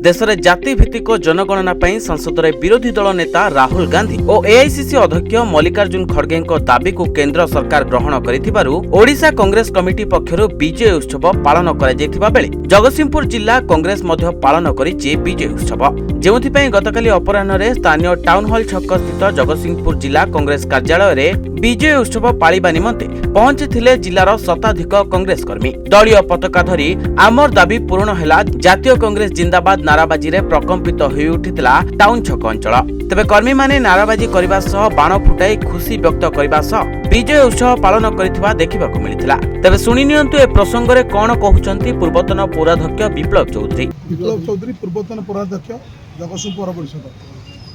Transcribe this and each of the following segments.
देश में जाति भित्तिक जनगणना पर संसद में विरोधी दल नेता राहुल गांधी और एआईसीसी अध्यक्ष मल्लिकार्जुन खड़गे दाबी को केंद्र सरकार ग्रहण करिथिबारु ओडिशा कांग्रेस कमिटी पक्षरु विजय उत्सव पालन करा बेले जगतसिंहपुर जिला कांग्रेस मध्य पालन करिछि विजय उत्सव जेउथिपई गतकाली अपराह्न स्थानीय टाउन हॉल छक स्थित जगतसिंहपुर जिला कांग्रेस कार्यालय में विजय उत्सव पालिबा निमंते पहुंचि जिलार शताधिक कांग्रेस कर्मी दलीय पताका धरी आमर दाबी पूर्ण हैला जातीय कांग्रेस जिंदाबाद नाराबाजी रे प्रकंपित होई उठितला टाउन छक अंचल। तेबे कर्मी माने नाराबाजी करबा सह बाण फुटाई खुशी व्यक्त करबा सह विजय उत्सव पालन करिथिबा देखिबाकू मिलिथिला। तेबे सुनि नियंतु ए प्रसंग रे कोन कहउचंती पूर्वतन पौराध्यक्ष विप्लव चौधरी पूर्वतन पौराध्यक्ष जगतसिंहपुर परिषद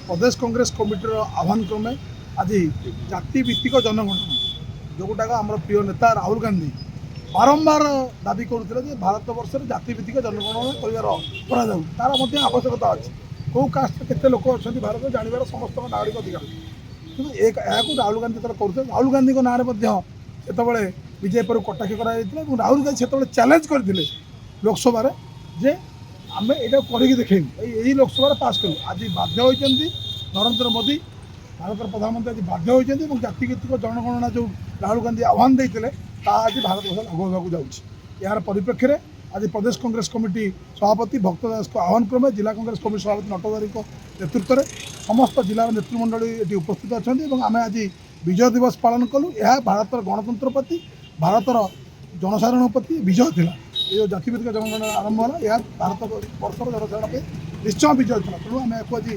प्रदेश कांग्रेस कमिटी आह्वान क्रमे आज जाति भित्तिक जनगणना जोटा आम प्रिय नेता राहुल गांधी बारंबार दाबी करुले भारत वर्ष में जाति भित्तिक जनगणना तार आवश्यकता अच्छी कौ कास्ट के लोक अच्छा भारत में जानवर समस्त नागरिक अधिकार कि राहुल गांधी कर राहुल गांधी ना से विजय पर कटाक्ष कर राहुल गांधी से चैलेंज करते लोकसभा जे आम यहाँ कर देखेबू यही लोकसभा पास करूँ आज बाध्य होती नरेंद्र मोदी भारत प्रधानमंत्री आज बाध्य होती जातिभित्तिक जनगणना जो राहुल गांधी आह्वान देते आज भारत वर्ष लागू होगा जाऊँगी यार परिप्रेक्षी में आज प्रदेश कांग्रेस कमिटी सभापति भक्त दास को आह्वान क्रमे जिला कांग्रेस कमिटी सभापति नटवारी नेतृत्व में समस्त जिलार नेतृमंडली ये उपस्थित अच्छा आम आज विजय दिवस पालन कलु यह भारत गणतंत्र प्रति भारत जनसाधारण प्रति विजय थिला ये जातिभित्तिक जनगणना आरंभ है यह भारत वर्षर जनसाधारण निश्चय विजय था तेणु आम आज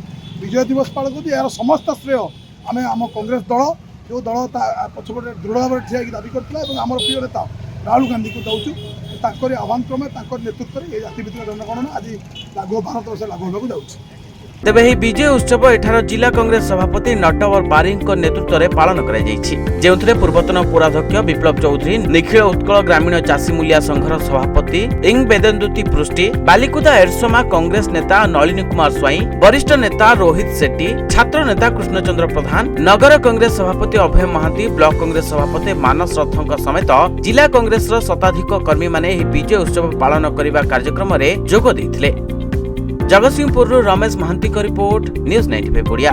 विजय दिवस पालन कर यार समस्त श्रेय आम आम कांग्रेस दल जो दल पछपटे दृढ़ भाव ठिया दाबी करता आम प्रिय नेता राहुल गांधी को दौचु आह्वान क्रमे नेतृत्व में जातिभित्तिक जनगणना आज लागू भारत वर्ष लागू होगा जाऊँगी। तेबे ही विजय उत्सव एठार जिला कांग्रेस सभापति नटवर बारिंग नेतृत्व में पालन कर पूर्वतन पौराध्यक्ष विप्लव चौधरी निखिल उत्कल ग्रामीण चाषी मूलिया संघर सभापति इंग बेदेन्दुति पृष्टि बालिकुदा एरसमा कांग्रेस नेता नलिनी कुमार स्वाई वरिष्ठ नेता रोहित शेट्टी छात्र नेता कृष्णचंद्र प्रधान नगर कांग्रेस सभापति अभय महांती ब्लॉक कांग्रेस सभापति मानस रथों समेत जिला कांग्रेस शताधिक कर्मी माने विजय उत्सव पालन करने कार्यक्रम में जोग देइथिले। Jagatsinghpur Ramesh Mahanti report news 95 Odia.